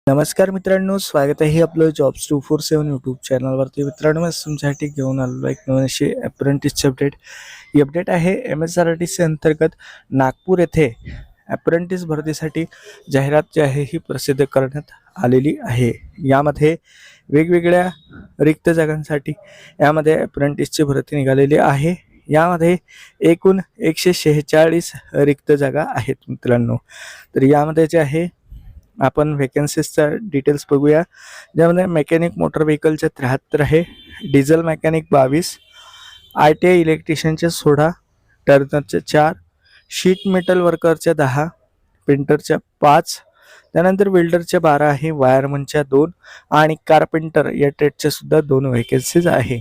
नमस्कार मित्रांनो, स्वागत आहे आपलं जॉब्स 247 यूट्यूब चॅनलवरती. मित्रांनो, मी तुमच्यासाठी घेऊन आलेलो एक नवीन अशी अप्रेंटिसची अपडेट. ही अपडेट आहे MSRTC अंतर्गत नागपूर येथे अप्रेंटिस भरतीसाठी जाहिरात जी आहे ही प्रसिद्ध करण्यात आलेली आहे. यामध्ये वेगवेगळ्या रिक्त जागांसाठी यामध्ये अप्रेंटिसची भरती निघालेली आहे. यामध्ये एकूण 146 रिक्त जागा आहेत मित्रांनो. तर यामध्ये जे आहे आपण व्हेकन्सीजचा डिटेल्स बघूया. ज्यामध्ये मेकॅनिक मोटर व्हेकलचे 73 आहे, डिझेल मेकॅनिक 22, ITI इलेक्ट्रिशियनचे 16, टर्नरचे 4, शीट मेटल वर्करचे 10, पेंटरच्या 5, त्यानंतर वेल्डरचे 12 आहे, वायरमनच्या 2 आणि कार्पेंटर या ट्रेडच्या सुद्धा 2 व्हेकन्सीज आहे.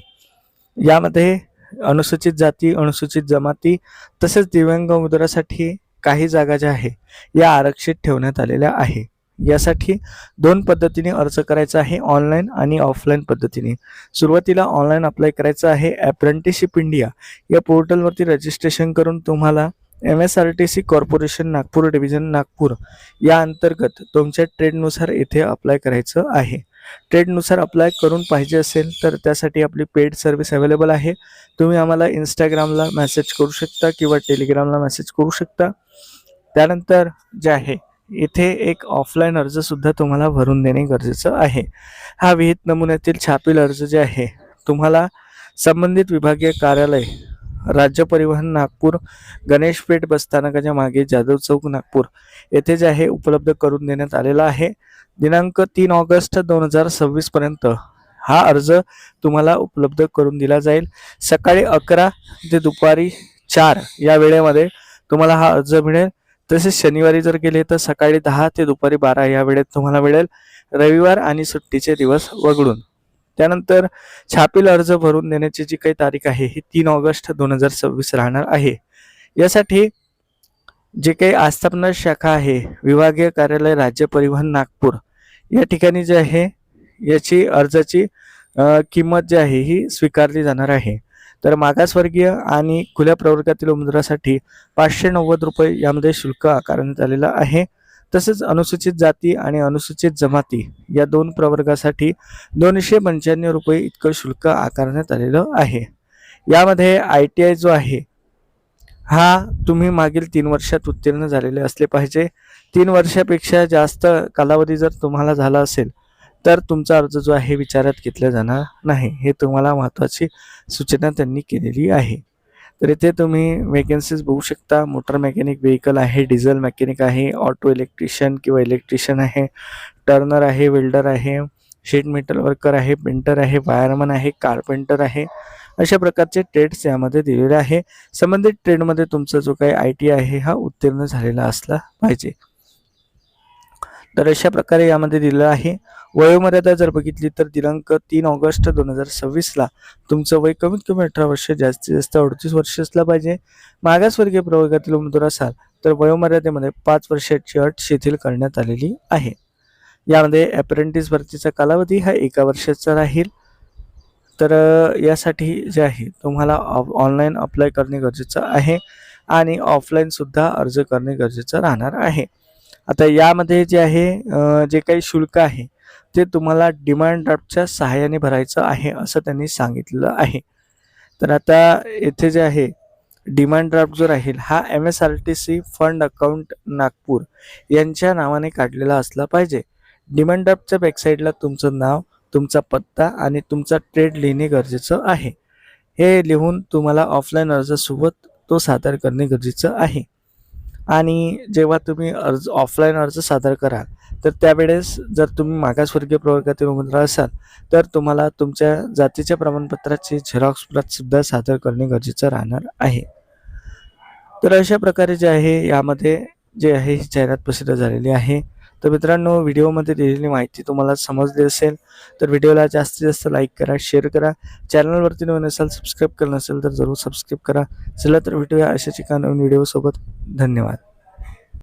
यामध्ये अनुसूचित जाती, अनुसूचित जमाती तसेच दिव्यांग उमेदवारासाठी काही जागा ज्या आहे या आरक्षित ठेवण्यात आलेल्या आहे. यासाठी 2 पद्धतीने अर्ज करायचा आहे, ऑनलाईन आणि ऑफलाईन पद्धतीने. सुरुवातीला ऑनलाईन अप्लाय करायचं आहे. अप्रेंटिसशिप इंडिया या पोर्टलवरती रजिस्ट्रेशन करून तुम्हाला MSRTC corporation Nagpur division Nagpur या अंतर्गत तुमच्या ट्रेडनुसार येथे अप्लाय करायचं आहे. ट्रेडनुसार अप्लाय करून पाहिजे असेल तर त्यासाठी आपली पेड सर्व्हिस अवेलेबल आहे. तुम्ही आम्हाला इंस्टाग्रामला मेसेज करू शकता किंवा टेलिग्रामला मेसेज करू शकता. त्यानंतर जे आहे इथे एक ऑफलाईन अर्ज सुद्धा तुम्हाला भरून देणे गरजेचं आहे. हा विहित नमुन्यातील छापील अर्ज जे आहे तुम्हाला संबंधित विभागीय कार्यालय, राज्य परिवहन नागपूर, गणेशपेठ बसस्थानकाच्या मागे जाधव चौक नागपूर येथे जे आहे उपलब्ध करून देण्यात आलेला आहे. दिनांक 3 ऑगस्ट 2026 पर्यंत हा अर्ज तुम्हाला उपलब्ध करून दिला जाईल. सकाळी 11 ते दुपारी 4 या वेळेमध्ये तुम्हाला हा अर्ज मिळेल. तसेच शनिवारी जर गेले तर सकाळी 10 ते दुपारी 12 या वेळेत तुम्हाला मिळेल, रविवार आणि सुट्टीचे दिवस वगळून. त्यानंतर छापील अर्ज भरून देण्याची जी काही तारीख आहे ही 3 ऑगस्ट 2026 राहणार आहे. यासाठी जे काही आस्थापना शाखा आहे, विभागीय कार्यालय, राज्य परिवहन नागपूर या ठिकाणी जे आहे याची अर्जाची किंमत जी आहे ही स्वीकारली जाणार आहे. तर मागासवर्गीय आणि खुल्या प्रवर्गातील उमेदवारासाठी 590 रुपये यामध्ये शुल्क आकारण्यात आलेलं आहे. तसेच अनुसूचित जाती आणि अनुसूचित जमाती या 2 प्रवर्गासाठी 295 रुपये इतकं शुल्क आकारण्यात आलेलं आहे. यामध्ये ITI जो आहे हा तुम्ही मागील 3 वर्षात उत्तीर्ण झालेले असले पाहिजे. 3 वर्षापेक्षा जास्त कालावधी जर तुम्हाला झाला असेल तर तुमचा अर्ज जो आहे विचारात घेतला जाणार नाही. हे तुम्हाला महत्त्वाची सूचना त्यांनी केलेली आहे. तर इथे तुम्ही वेकन्सीज बघू शकता. मोटर मेकॅनिक व्हेकल आहे, डिझेल मेकॅनिक आहे, ऑटो इलेक्ट्रिशियन किंवा इलेक्ट्रिशियन आहे, टर्नर आहे, वेल्डर आहे, शीट मेटल वर्कर आहे, पेंटर आहे, वायरमन आहे, कार्पेंटर आहे. अशा प्रकारचे ट्रेड्स यामध्ये दिलेले आहे. संबंधित ट्रेडमध्ये तुमचा जो काही ITI आहे हा उत्तीर्ण झालेला असला पाहिजे. तर अशा प्रकारे यामध्ये दिलेलं आहे. वयोमर्यादा जर बघितली तर दिनांक 3 ऑगस्ट 2026 ला तुमचं वय कमीत कमी 18 वर्ष, जास्तीत जास्त 38 वर्ष असलं पाहिजे. मागासवर्गीय प्रवर्गातील उमेदवार असाल तर वयोमर्यादेमध्ये 5 वर्षाची अट शिथिल करण्यात आलेली आहे. यामध्ये अप्रेंटिस भरतीचा कालावधी हा 1 वर्षाचा राहील. तर यासाठी जे आहे तुम्हाला ऑनलाईन अप्लाय करणे गरजेचं आहे आणि ऑफलाईन सुद्धा अर्ज करणे गरजेचं राहणार आहे. आता यामध्ये जे आहे जे काही शुल्क आहे ते तुम्हाला डिमांड ड्राफ्टच्या सहाय्याने भरायचं आहे असं त्यांनी सांगितलेलं आहे. तर आता येथे जे आहे डिमांड ड्राफ्ट जो राहील हा MSRTC फंड अकाउंट नागपूर यांच्या नावाने काढलेला असला पाहिजे. डिमांड ड्राफ्टच्या बॅकसाईडला तुमचं नाव, तुमचा पत्ता आणि तुमचा ट्रेड लिहिणे गरजेचं आहे. हे लिहून तुम्हाला ऑफलाईन अर्जासोबत तो सादर करणे गरजेचं आहे. आणि जेव्हा तुम्ही ऑफलाईन अर्ज सादर कराल तर त्यावेळेस जर तुम्ही मागासवर्गीय प्रवर्गातील उमेदवार असाल तर तुम्हाला तुमच्या जातीच्या प्रमाणपत्राची झेरॉक्स प्रत सुद्धा सादर करणे गरजेचं राहणार आहे. तर अशा प्रकारे जे आहे यामध्ये जे आहे ही जाहिरात प्रसिद्ध झालेली आहे. तर मित्रांनो, व्हिडिओमध्ये दिलेली माहिती तुम्हाला समजली असेल तर व्हिडिओला जास्तीत जास्त लाईक करा, शेअर करा. चॅनलवरती नवीन असाल, सबस्क्राईब केलं नसेल तर जरूर सबस्क्राईब करा. चला तर भेटूया अशाच एका नवीन व्हिडिओसोबत. धन्यवाद.